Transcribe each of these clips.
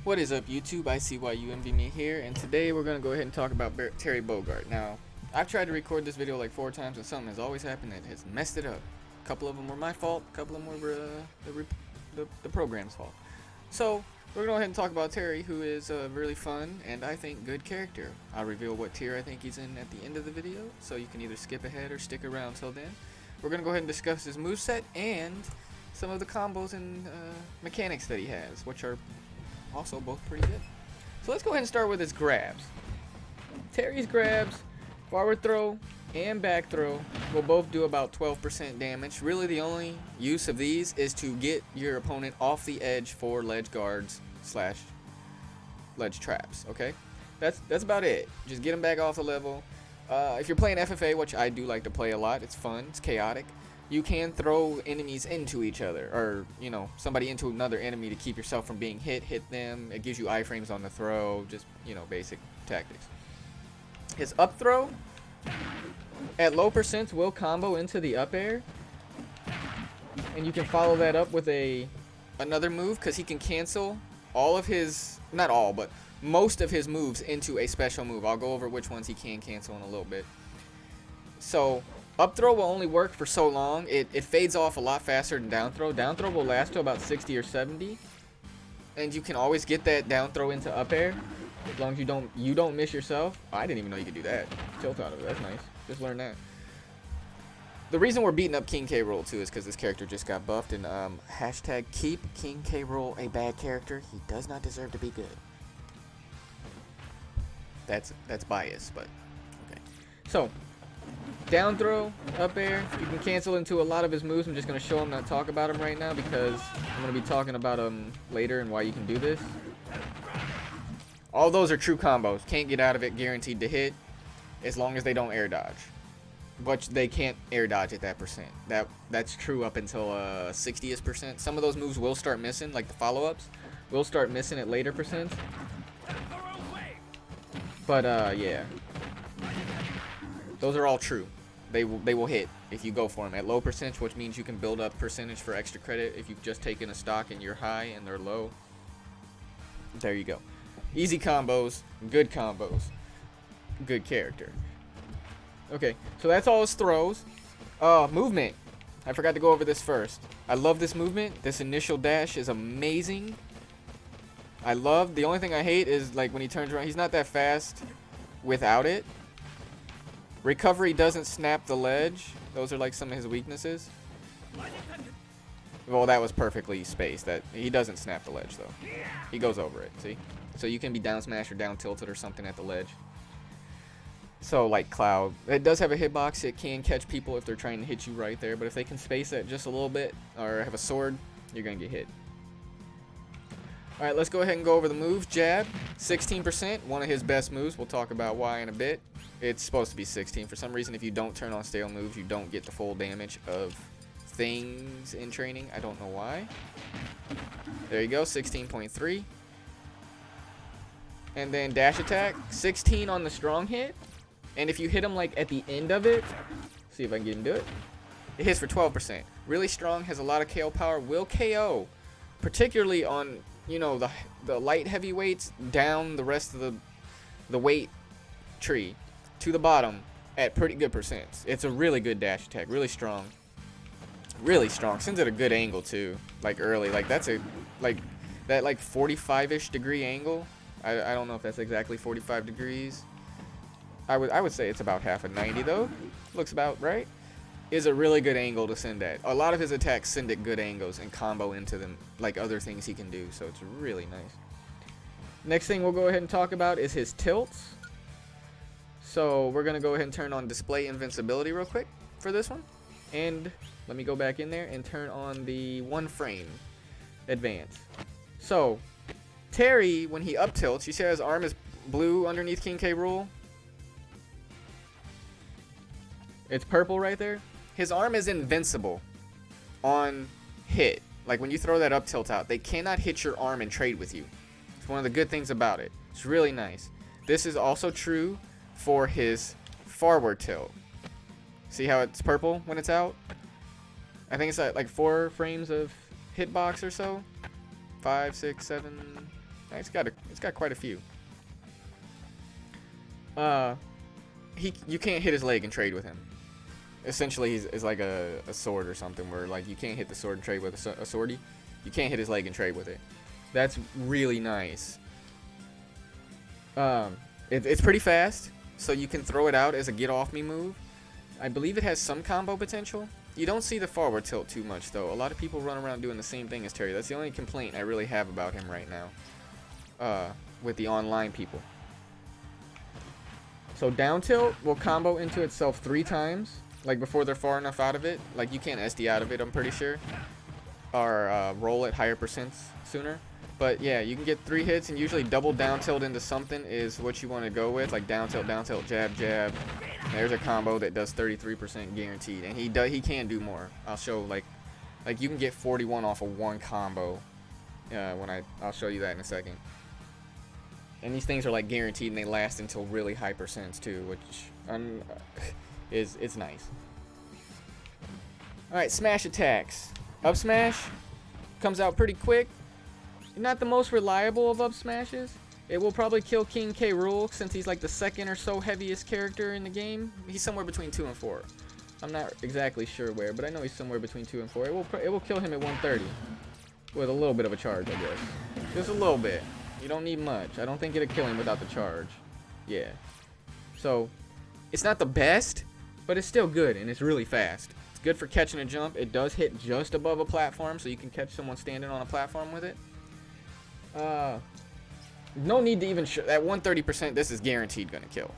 What is up, YouTube? I see why you envy me here, and today we're going to go ahead and talk about Terry Bogard. Now, I've tried to record this video like 4 times, and something has always happened that has messed it up. A couple of them were my fault, a couple of them were the program's fault. So, we're going to go ahead and talk about Terry, who is a really fun and I think good character. I'll reveal what tier I think he's in at the end of the video, so you can either skip ahead or stick around till then. We're going to go ahead and discuss his moveset and some of the combos and mechanics that he has, which are also both pretty good. So let's go ahead and start with his grabs. Terry's grabs, forward throw and back throw, will both do about 12% damage. Really the only use of these is to get your opponent off the edge for ledge guards slash ledge traps, okay? That's about it. Just get them back off the level. If you're playing FFA, which I do like to play a lot, it's fun, it's chaotic. You can throw enemies into each other, or, you know, somebody into another enemy to keep yourself from being hit them. It gives you iframes on the throw, just, you know, basic tactics. His up throw, at low percents, will combo into the up air. And you can follow that up with another move, because he can cancel all of his, not all, but most of his moves into a special move. I'll go over which ones he can cancel in a little bit. So up throw will only work for so long. It fades off a lot faster than down throw. Down throw will last to about 60 or 70, and you can always get that down throw into up air as long as you don't miss yourself. Oh, I didn't even know you could do that. Tilt out of it. That's nice. Just learned that. The reason we're beating up King K. Rool too is because this character just got buffed, and hashtag keep King K. Rool a bad character. He does not deserve to be good. That's bias, but okay. So down throw, up air, you can cancel into a lot of his moves. I'm just going to show him, not talk about him right now, because I'm going to be talking about him later and why you can do this. All those are true combos. Can't get out of it, guaranteed to hit, as long as they don't air dodge. But they can't air dodge at that percent. That's true up until 60th percent. Some of those moves will start missing, like the follow-ups, will start missing at later percents. But yeah. Those are all true. They will hit if you go for them at low percentage, which means you can build up percentage for extra credit if you've just taken a stock and you're high and they're low. There you go. Easy combos, good character. Okay, so that's all his throws. Movement. I forgot to go over this first. I love this movement. This initial dash is amazing. The only thing I hate is like when he turns around, he's not that fast without it. Recovery doesn't snap the ledge. Those are like some of his weaknesses. Well, that was perfectly spaced. That he doesn't snap the ledge though. He goes over it, see? So you can be down smashed or down tilted or something at the ledge. So like Cloud, it does have a hitbox. It can catch people if they're trying to hit you right there, but if they can space it just a little bit or have a sword, you're gonna get hit. Alright, let's go ahead and go over the moves. Jab, 16%, one of his best moves. We'll talk about why in a bit. It's supposed to be 16. For some reason, if you don't turn on stale moves, you don't get the full damage of things in training. I don't know why. There you go, 16.3. And then dash attack, 16 on the strong hit. And if you hit him like at the end of it, see if I can get him to do it. It hits for 12%. Really strong, has a lot of KO power, will KO. Particularly on, you know, the light heavyweights down the rest of the weight tree to the bottom at pretty good percents. It's a really good dash attack, really strong. Really strong. Sends at a good angle too. Like early. Like that's a like 45-ish degree angle. I don't know if that's exactly 45 degrees. I would say it's about half a 90 though. Looks about right. Is a really good angle to send at. A lot of his attacks send at good angles and combo into them like other things he can do, so it's really nice. Next thing we'll go ahead and talk about is his tilts. So we're gonna go ahead and turn on display invincibility real quick for this one. And let me go back in there and turn on the 1 frame advance. So Terry, when he up tilts, you see how his arm is blue underneath King K. Rool? It's purple right there. His arm is invincible on hit. Like when you throw that up tilt out, they cannot hit your arm and trade with you. It's one of the good things about it. It's really nice. This is also true for his forward tilt. See how it's purple when it's out? I think it's at like 4 frames of hitbox or so. 5, 6, 7. It's got quite a few. You can't hit his leg and trade with him. Essentially, he's like a sword or something where like you can't hit the sword and trade with a swordy. You can't hit his leg and trade with it. That's really nice. It's pretty fast, so you can throw it out as a get off me move. I believe it has some combo potential. You don't see the forward tilt too much though. A lot of people run around doing the same thing as Terry. That's the only complaint I really have about him right now. With the online people. So down tilt will combo into itself 3 times, like before they're far enough out of it. Like you can't SD out of it, I'm pretty sure, or roll at higher percents sooner. But yeah, you can get 3 hits, and usually double down tilt into something is what you want to go with, like down tilt, jab, jab. There's a combo that does 33% guaranteed, and he can do more. I'll show like you can get 41 off of 1 combo. I'll show you that in a second. And these things are like guaranteed, and they last until really high percents too, which it's nice. All right, smash attacks. Up smash comes out pretty quick. Not the most reliable of up smashes. It will probably kill King K. Rool since he's like the 2nd or so heaviest character in the game. He's somewhere between 2 and 4. I'm not exactly sure where, but I know he's somewhere between 2 and 4. It will kill him at 130 with a little bit of a charge, I guess. Just a little bit. You don't need much. I don't think it'll kill him without the charge. Yeah. So, it's not the best, but it's still good, and it's really fast. It's good for catching a jump. It does hit just above a platform, so you can catch someone standing on a platform with it. No need to even show. At 130%, this is guaranteed gonna kill.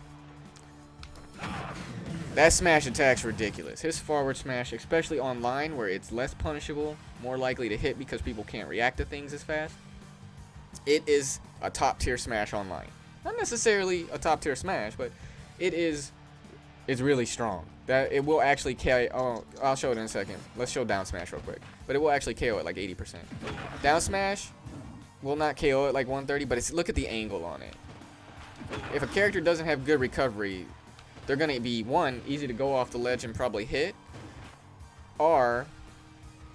That smash attack's ridiculous. His forward smash, especially online where it's less punishable, more likely to hit because people can't react to things as fast. It is a top tier smash online. Not necessarily a top tier smash, but it's really strong. That it will actually KO. Oh, I'll show it in a second. Let's show down smash real quick. But it will actually KO at like 80%. Down smash will not KO at like 130, but look at the angle on it. If a character doesn't have good recovery, they're going to be, 1, easy to go off the ledge and probably hit, or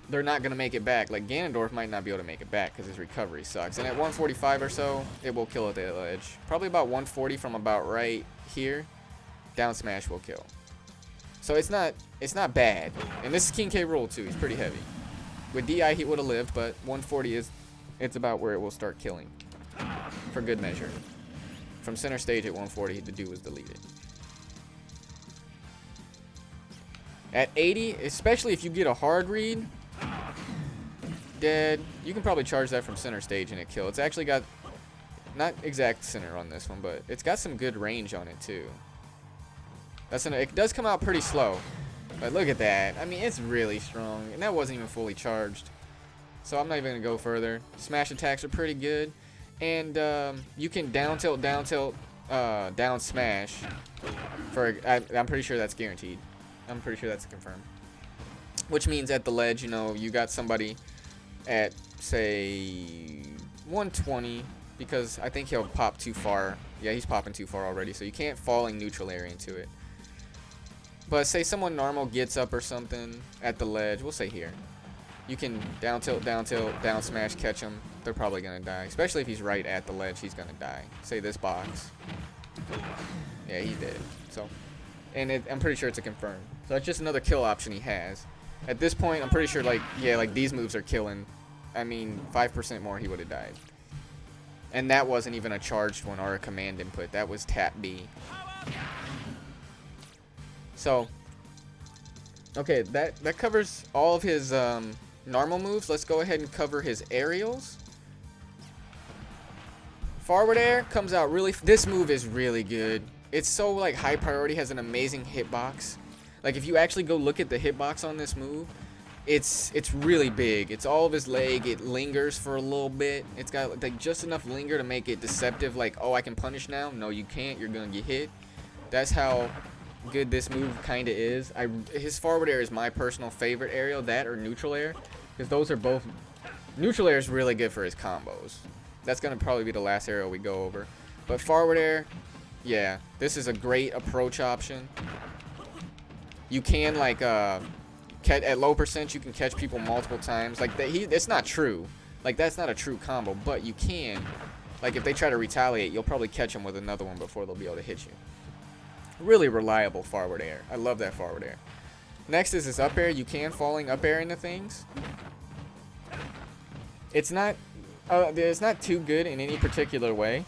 they're not going to make it back. Like Ganondorf might not be able to make it back because his recovery sucks. And at 145 or so, it will kill at the ledge. Probably about 140 from about right here, down smash will kill. So it's not bad. And this is King K. Rool too. He's pretty heavy. With DI, he would have lived, but 140 it's about where it will start killing. For good measure. From center stage at 140, the dude was deleted. At 80, especially if you get a hard read, dead. You can probably charge that from center stage and it kill. It's actually got, not exact center on this one, but it's got some good range on it too. It does come out pretty slow, but look at that. I mean, it's really strong, and that wasn't even fully charged. So I'm not even gonna go further. Smash attacks are pretty good, and you can down tilt, down smash. I'm pretty sure that's guaranteed. I'm pretty sure that's confirmed. Which means at the ledge, you got somebody at say 120, because I think he'll pop too far. Yeah, he's popping too far already, so you can't falling neutral area into it. But say someone normal gets up or something at the ledge, we'll say here. You can down tilt, down smash, catch him. They're probably going to die. Especially if he's right at the ledge, he's going to die. Say this box. Yeah, he's dead. So, and I'm pretty sure it's a confirm. So it's just another kill option he has. At this point, I'm pretty sure, like these moves are killing. I mean, 5% more, he would have died. And that wasn't even a charged one or a command input. That was tap B. So, okay, that covers all of his normal moves. Let's go ahead and cover his aerials. Forward air comes out really. This move is really good. It's so like high priority, has an amazing hitbox. Like if you actually go look at the hitbox on this move, it's really big. It's all of his leg. It lingers for a little bit. It's got like just enough linger to make it deceptive. Like, oh, I can punish now. No, you can't. You're gonna get hit. That's how good this move kind of is. His forward air is my personal favorite aerial, that or neutral air, because those are both. Neutral air is really good for his combos. That's gonna probably be the last aerial we go over. But forward air, yeah, this is a great approach option. You can like at low percent, you can catch people multiple times. Like it's not true. Like that's not a true combo, but you can. Like if they try to retaliate, you'll probably catch them with another one before they'll be able to hit you. Really reliable forward air. I love that forward air. Next is this up air. You can falling up air into things. It's not too good in any particular way.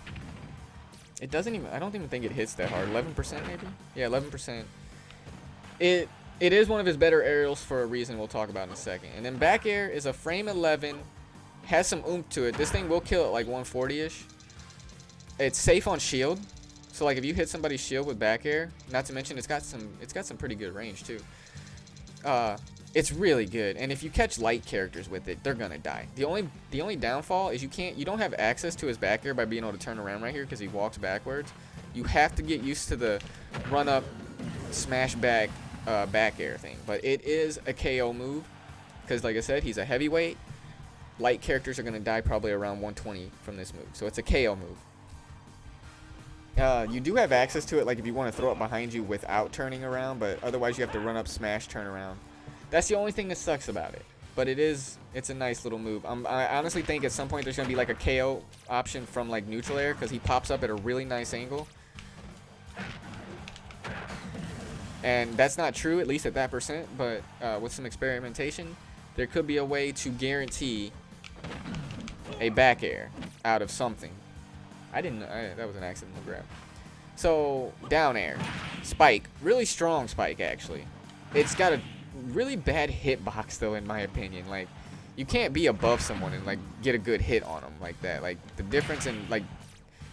It doesn't even, I don't even think it hits that hard. 11% maybe? Yeah, 11%. It is one of his better aerials for a reason we'll talk about in a second. And then back air is a frame 11, has some oomph to it. This thing will kill at like 140-ish. It's safe on shield. So like if you hit somebody's shield with back air, not to mention it's got some pretty good range too. It's really good, and if you catch light characters with it, they're gonna die. The only downfall is you don't have access to his back air by being able to turn around right here because he walks backwards. You have to get used to the run up, smash back, back air thing. But it is a KO move because, like I said, he's a heavyweight. Light characters are gonna die probably around 120 from this move, so it's a KO move. You do have access to it, like if you want to throw it behind you without turning around, but otherwise you have to run up, smash, turn around. That's the only thing that sucks about it. But it's a nice little move. I honestly think at some point there's going to be like a KO option from like neutral air because he pops up at a really nice angle. And that's not true, at least at that percent, but with some experimentation, there could be a way to guarantee a back air out of something. That was an accidental grab. So, down air. Spike. Really strong spike, actually. It's got a really bad hitbox, though, in my opinion. Like, you can't be above someone and, like, get a good hit on them like that. Like, the difference in, like,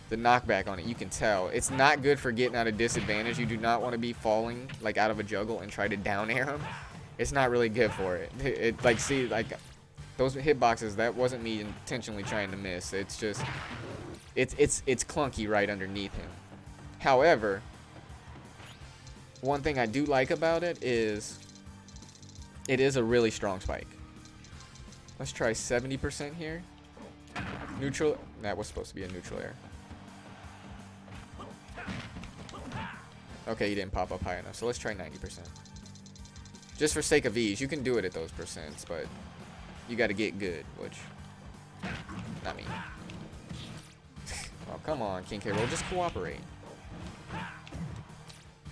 the knockback on it, you can tell. It's not good for getting out of disadvantage. You do not want to be falling, like, out of a juggle and try to down air him. It's not really good for it. Like, see, like, those hitboxes, that wasn't me intentionally trying to miss. It's just... It's clunky right underneath him. However, one thing I do like about it is a really strong spike. Let's try 70% here. Neutral. That was supposed to be a neutral air. Okay, he didn't pop up high enough, so let's try 90%. Just for sake of ease, you can do it at those percents, but you got to get good, which not me. Oh, come on, King K. Rool, just cooperate.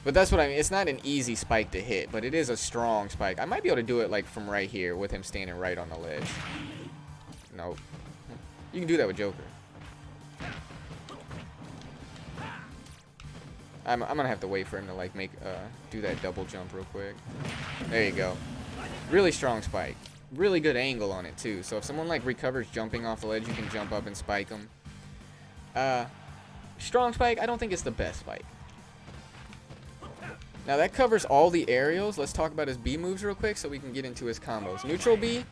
But that's what I mean. It's not an easy spike to hit, but it is a strong spike. I might be able to do it like from right here with him standing right on the ledge. Nope. You can do that with Joker. I'm gonna have to wait for him to like do that double jump real quick. There you go. Really strong spike. Really good angle on it too. So if someone like recovers jumping off the ledge, you can jump up and spike them. Strong spike, I don't think it's the best spike. Now that covers all the aerials. Let's talk about his B moves real quick so we can get into his combos. Neutral B.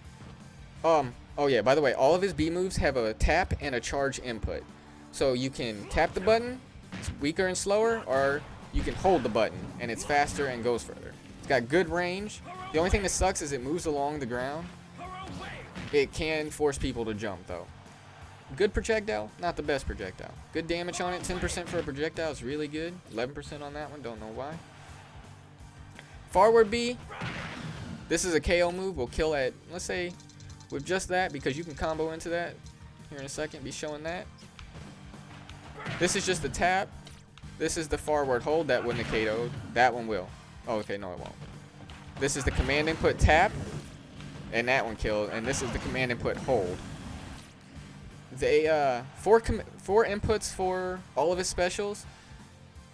Oh yeah, by the way, all of his B moves have a tap and a charge input. So you can tap the button, it's weaker and slower, or you can hold the button and it's faster and goes further. It's got good range. The only thing that sucks is it moves along the ground. It can force people to jump though. Good projectile, not the best projectile. Good damage on it, 10% for a projectile is really good. 11% on that one, don't know why. Forward B, this is a KO move. We'll kill at, let's say, with just that, because you can combo into that. Here in a second, be showing that. This is just the tap. This is the forward hold. That wouldn't have KO'd. That one will. Oh, okay, no it won't. This is the command input tap, and that one killed. And this is the command input hold. They four inputs for all of his specials.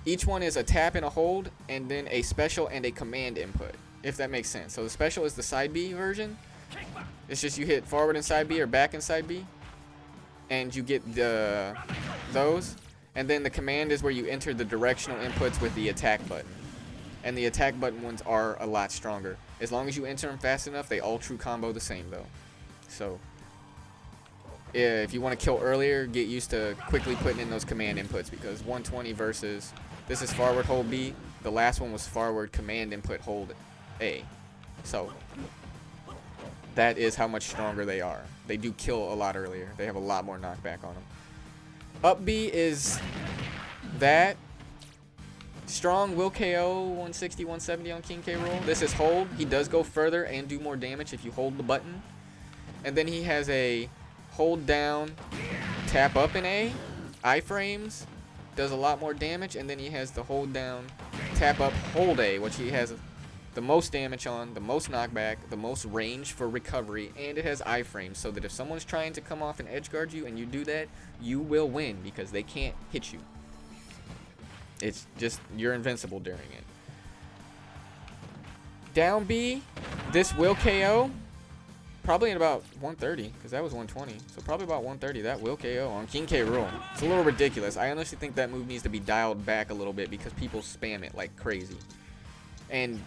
Each one is a tap and a hold, and then a special and a command input, if that makes sense. So the special is the side B version. It's just you hit forward and side B or back and side B, and you get those. And then the command is where you enter the directional inputs with the attack button. And the attack button ones are a lot stronger. As long as you enter them fast enough, they all true combo the same though. So if you want to kill earlier, get used to quickly putting in those command inputs, because 120 versus, this is forward hold B, the last one was forward command input hold A. So that is how much stronger they are. They do kill a lot earlier. They have a lot more knockback on them. Up B is that. Strong will KO 160, 170 on King K. Rool. This is hold. He does go further and do more damage if you hold the button. And then he has a hold down, tap up in A, iframes, does a lot more damage, and then he has the hold down, tap up, hold A, which he has the most damage on, the most knockback, the most range for recovery, and it has iframes, so that if someone's trying to come off and edge guard you and you do that, you will win because they can't hit you. It's just, you're invincible during it. Down B, this will KO. Probably in about 130, because that was 120. So probably about 130, that will KO on King K. Rool. It's a little ridiculous. I honestly think that move needs to be dialed back a little bit because people spam it like crazy. And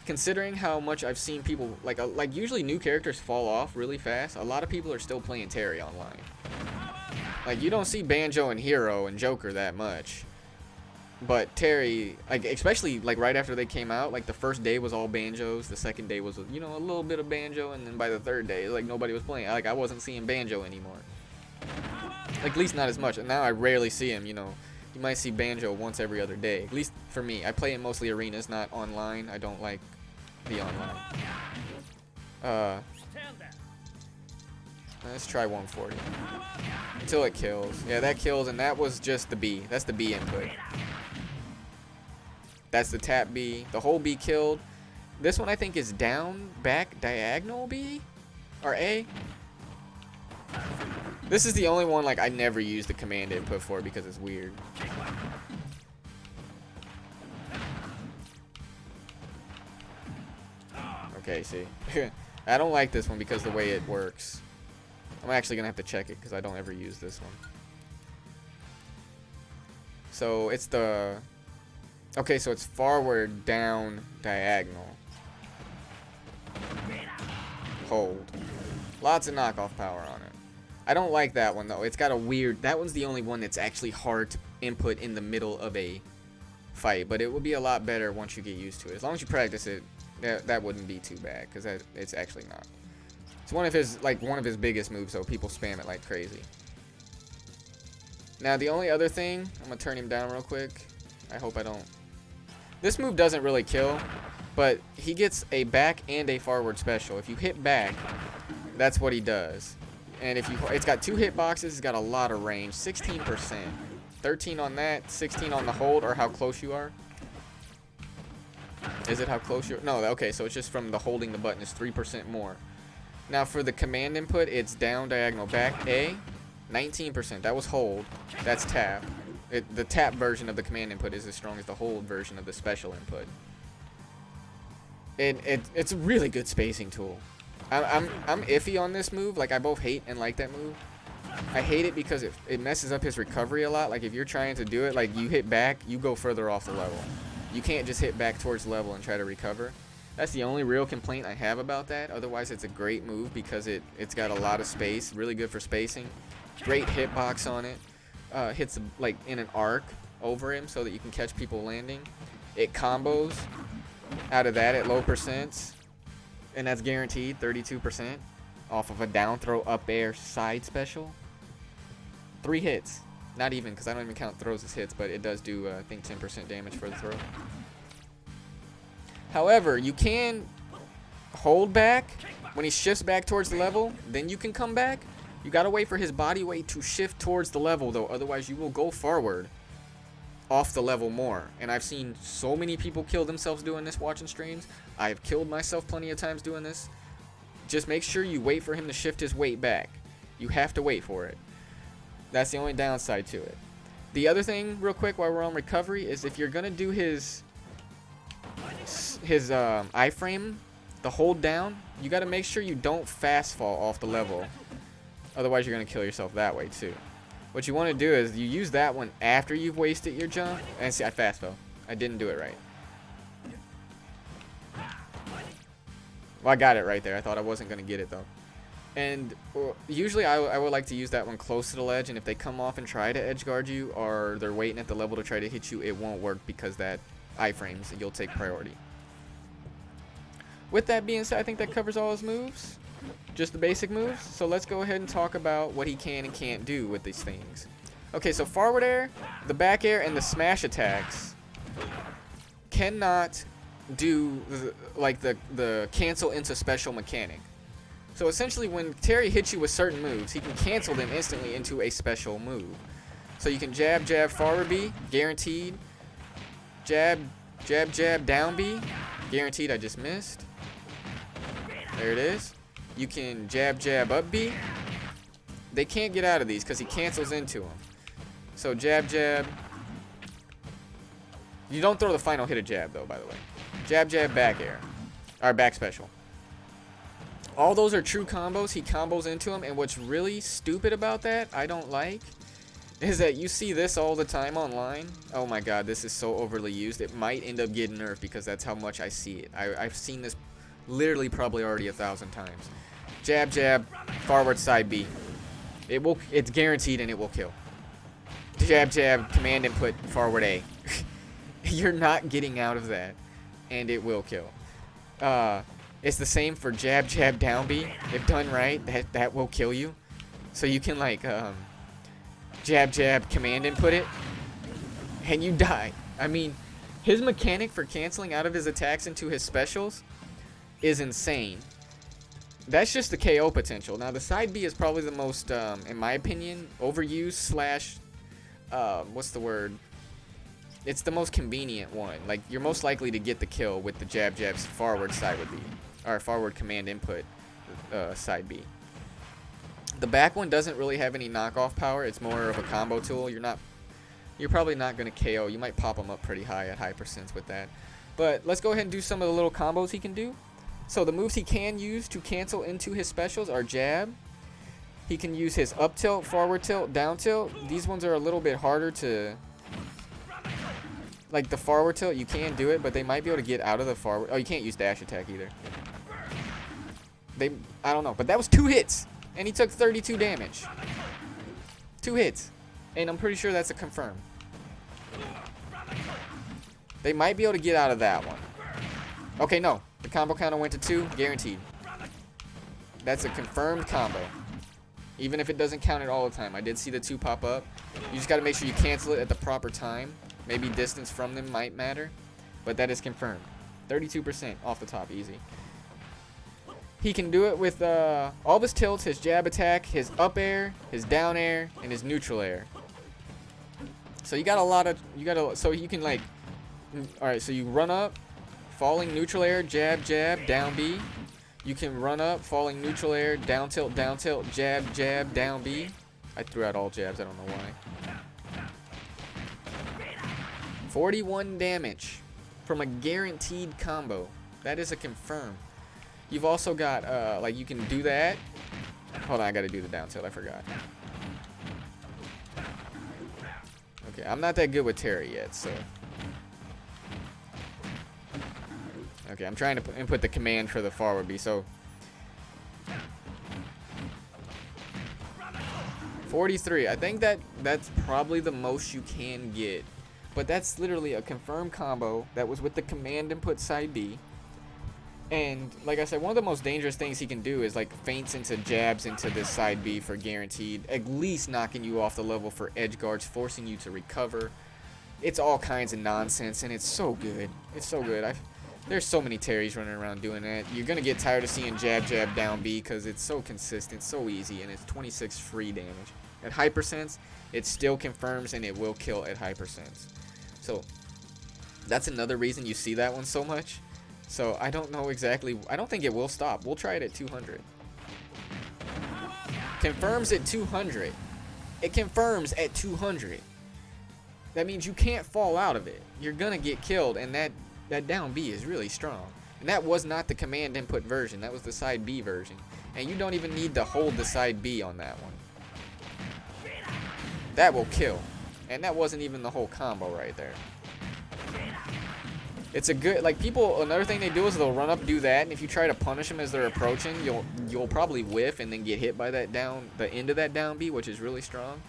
considering how much I've seen people, like usually new characters fall off really fast, a lot of people are still playing Terry online. Like, you don't see Banjo and Hero and Joker that much. But Terry, like, especially like right after they came out, like the first day was all Banjos, the second day was, you know, a little bit of Banjo, and then by the third day, like, nobody was playing. Like, I wasn't seeing Banjo anymore. Like, at least not as much. And now I rarely see him, you know. You might see Banjo once every other day. At least for me. I play in mostly arenas, not online. I don't like the online. Let's try 140. Until it kills. Yeah, that kills, and that was just the B. That's the B input. That's the tap B. The whole B killed. This one I think is down, back, diagonal B? Or A? This is the only one like I never use the command input for because it's weird. Okay, see. I don't like this one because the way it works. I'm actually going to have to check it because I don't ever use this one. So it's the... Okay, so it's forward, down, diagonal. Hold. Lots of knockoff power on it. I don't like that one though. It's got a weird... That one's the only one that's actually hard to input in the middle of a fight. But it will be a lot better once you get used to it. As long as you practice it, that wouldn't be too bad. Because it's actually not. It's one of his biggest moves, so people spam it like crazy. Now, the only other thing... I'm going to turn him down real quick. I hope I don't... This move doesn't really kill, but he gets a back and a forward special. If you hit back, that's what he does. And if you, it's got 2 hitboxes, it's got a lot of range, 16%. 13 on that, 16 on the hold, or how close you are. Is it how close you're? No, okay, so it's just from the holding the button is 3% more. Now for the command input, it's down, diagonal, back, A, 19%. That was hold. That's tap. The tap version of the command input is as strong as the hold version of the special input. It's a really good spacing tool. I'm iffy on this move. Like, I both hate and like that move. I hate it because it messes up his recovery a lot. Like, if you're trying to do it, like, you hit back, you go further off the level. You can't just hit back towards level and try to recover. That's the only real complaint I have about that. Otherwise, it's a great move because it's got a lot of space. Really good for spacing. Great hitbox on it. Hits like in an arc over him so that you can catch people landing. It combos out of that at low percents, and that's guaranteed 32% off of a down throw up air side special. 3 hits, not even, because I don't even count throws as hits, but it does do I think 10% damage for the throw. However, you can hold back when he shifts back towards the level, then you can come back. You gotta wait for his body weight to shift towards the level though, otherwise you will go forward off the level more. And I've seen so many people kill themselves doing this watching streams. I've killed myself plenty of times doing this. Just make sure you wait for him to shift his weight back. You have to wait for it. That's the only downside to it. The other thing, real quick, while we're on recovery, is if you're gonna do his iframe, the hold down, you gotta make sure you don't fast fall off the level. Otherwise, you're going to kill yourself that way, too. What you want to do is you use that one after you've wasted your jump. And see, I fast fell. I didn't do it right. Well, I got it right there. I thought I wasn't going to get it, though. And usually, I would like to use that one close to the ledge. And if they come off and try to edge guard you, or they're waiting at the level to try to hit you, it won't work because that iframes, you'll take priority. With that being said, I think that covers all his moves. Just the basic moves. So let's go ahead and talk about what he can and can't do with these things. Okay, so forward air, the back air, and the smash attacks cannot do the cancel into special mechanic. So essentially when Terry hits you with certain moves, he can cancel them instantly into a special move. So you can jab, jab, forward B, guaranteed. Jab, jab, jab, down B, guaranteed. I just missed. There it is. You can jab, jab, up B. They can't get out of these because he cancels into them. So jab, jab. You don't throw the final hit of jab, though, by the way. Jab, jab, back air. Or back special. All those are true combos. He combos into them. And what's really stupid about that, I don't like, is that you see this all the time online. Oh my god, this is so overly used. It might end up getting nerfed because that's how much I see it. I've seen this literally probably already 1,000 times. Jab, jab, forward side B. It's guaranteed and it will kill. Jab, jab, command input, forward A. You're not getting out of that. And it will kill. It's the same for jab, jab, down B. If done right, that will kill you. So you can like jab, jab, command input it, and you die. I mean, his mechanic for canceling out of his attacks into his specials is insane. That's just the KO potential. Now the side B is probably the most, in my opinion, overused slash, what's the word? It's the most convenient one. Like, you're most likely to get the kill with the jab, jab's forward side would be, or forward command input side B. The back one doesn't really have any knockoff power. It's more of a combo tool. You're probably not going to KO. You might pop him up pretty high at high percents with that. But let's go ahead and do some of the little combos he can do. So the moves he can use to cancel into his specials are jab. He can use his up tilt, forward tilt, down tilt. These ones are a little bit harder to... Like the forward tilt, you can do it, but they might be able to get out of the forward... Oh, you can't use dash attack either. I don't know, but that was 2 hits. And he took 32 damage. 2 hits. And I'm pretty sure that's a confirm. They might be able to get out of that one. Okay, no. The combo counter went to 2. Guaranteed. That's a confirmed combo. Even if it doesn't count it all the time. I did see the 2 pop up. You just got to make sure you cancel it at the proper time. Maybe distance from them might matter. But that is confirmed. 32% off the top. Easy. He can do it with all of his tilts, his jab attack, his up air, his down air, and his neutral air. So you got a lot of, so you can like, alright, so you run up, falling neutral air, jab, jab, down B. You can run up, falling neutral air, down tilt, jab, jab, down B. I threw out all jabs, I don't know why. 41 damage from a guaranteed combo. That is a confirm. You've also got, like, you can do that. Hold on, I gotta do the down tilt, I forgot. Okay, I'm not that good with Terry yet, so. Okay, I'm trying to input the command for the forward B, so. 43, I think that's probably the most you can get. But that's literally a confirmed combo that was with the command input side B. And like I said, one of the most dangerous things he can do is like feints into jabs into this side B for guaranteed, at least knocking you off the level for edge guards, forcing you to recover. It's all kinds of nonsense, and it's so good. It's so good. There's so many Terrys running around doing that. You're going to get tired of seeing jab, jab, down B because it's so consistent, so easy, and it's 26 free damage. At high percents, it still confirms, and it will kill at high percents. So that's another reason you see that one so much. So I don't know exactly. I don't think it will stop. We'll try it at 200. Confirms at 200. It confirms at 200. That means you can't fall out of it. You're going to get killed, and that down B is really strong. And that was not the command input version. That was the side B version. And you don't even need to hold the side B on that one. That will kill. And that wasn't even the whole combo right there. It's a good, like, people, another thing they do is they'll run up, do that, and if you try to punish them as they're approaching, you'll probably whiff and then get hit by that down, the end of that down B, which is really strong.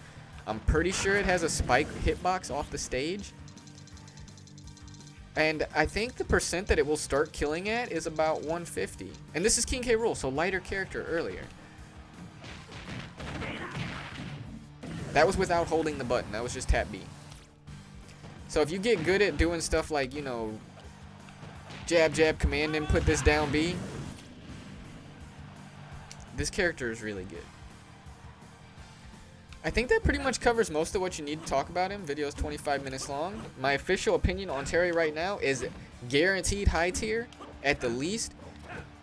I'm pretty sure it has a spike hitbox off the stage. And I think the percent that it will start killing at is about 150. And this is King K. Rool, so lighter character earlier. That was without holding the button, that was just tap B. So if you get good at doing stuff like, you know, jab, jab, command input this down B, this character is really good. I think that pretty much covers most of what you need to talk about him. Video's 25 minutes long. My official opinion on Terry right now is guaranteed high tier at the least.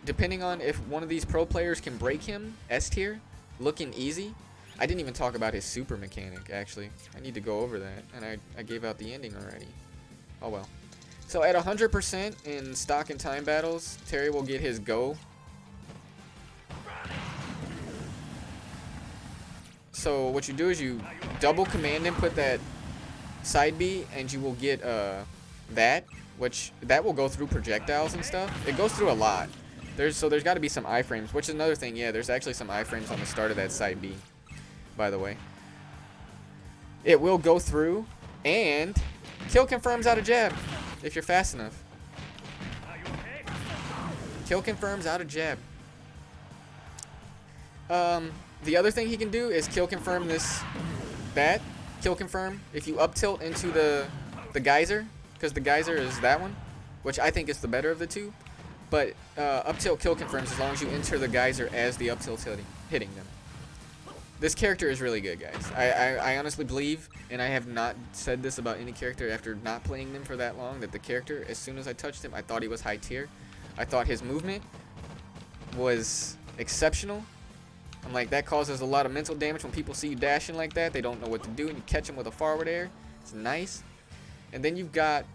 Depending on if one of these pro players can break him, S tier, looking easy. I didn't even talk about his super mechanic, actually. I need to go over that, and I gave out the ending already. Oh well. So at 100% in stock and time battles, Terry will get his go. So what you do is you double command and put that side B, and you will get that, which that will go through projectiles and stuff. It goes through a lot. There's got to be some iframes, which is another thing. Yeah, there's actually some iframes on the start of that side B, by the way. It will go through, and kill confirms out of jab if you're fast enough. Kill confirms out of jab. The other thing he can do is kill confirm that. Kill confirm if you up tilt into the geyser, because the geyser is that one, which I think is the better of the two. But up tilt kill confirms as long as you enter the geyser as the up tilt hitting them. This character is really good, guys. I honestly believe, and I have not said this about any character after not playing them for that long, that the character, as soon as I touched him, I thought he was high tier. I thought his movement was exceptional. I'm like, that causes a lot of mental damage when people see you dashing like that. They don't know what to do, and you catch them with a forward air. It's nice. And then you've got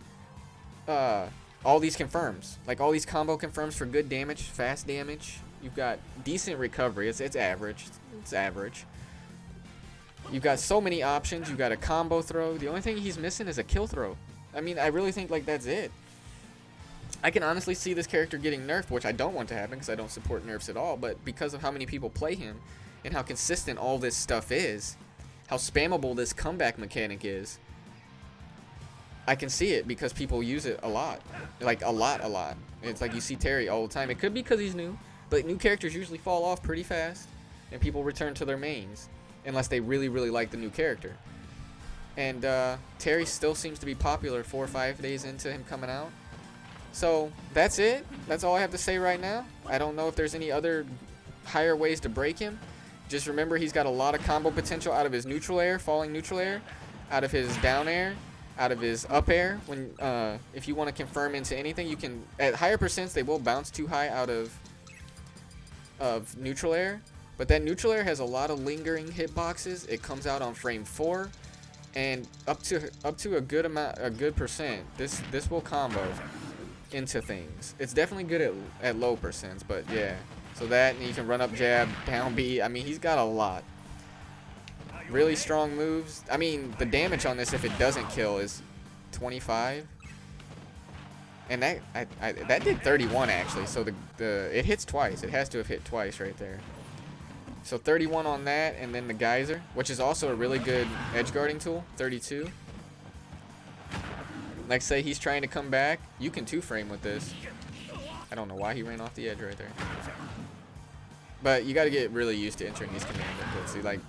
all these confirms, like all these combo confirms for good damage, fast damage. You've got decent recovery. It's average. It's average. You've got so many options. You've got a combo throw. The only thing he's missing is a kill throw. I mean, I really think like that's it. I can honestly see this character getting nerfed, which I don't want to happen because I don't support nerfs at all, but because of how many people play him and how consistent all this stuff is, how spammable this comeback mechanic is, I can see it because people use it a lot. Like, a lot. It's like you see Terry all the time. It could be because he's new, but new characters usually fall off pretty fast, and people return to their mains, unless they really, really like the new character. And Terry still seems to be popular 4 or 5 days into him coming out. So, that's it. That's all I have to say right now. I don't know if there's any other higher ways to break him. Just remember he's got a lot of combo potential out of his neutral air, falling neutral air, out of his down air, out of his up air. When if you want to confirm into anything, you can, at higher percents, they will bounce too high out of neutral air. But that neutral air has a lot of lingering hitboxes. It comes out on frame 4, and up to a good amount, a good percent. This will combo into things. It's definitely good at low percents, but yeah. So that, and you can run up jab, down B. I mean, he's got a lot. Really strong moves. I mean, the damage on this, if it doesn't kill, is 25. And that did 31 actually. So it hits twice. It has to have hit twice right there. So 31 on that, and then the geyser, which is also a really good edge guarding tool. 32. Like, say he's trying to come back, you can 2-frame with this. I don't know why he ran off the edge right there. But you got to get really used to entering these command inputs. See, like,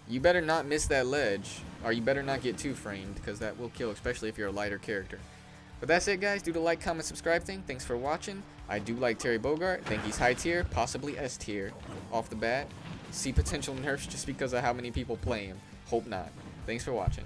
you better not miss that ledge, or you better not get 2-framed, because that will kill, especially if you're a lighter character. But that's it, guys. Do the like, comment, subscribe thing. Thanks for watching. I do like Terry Bogard. Think he's high tier, possibly S tier off the bat. See potential nerfs just because of how many people play him. Hope not. Thanks for watching.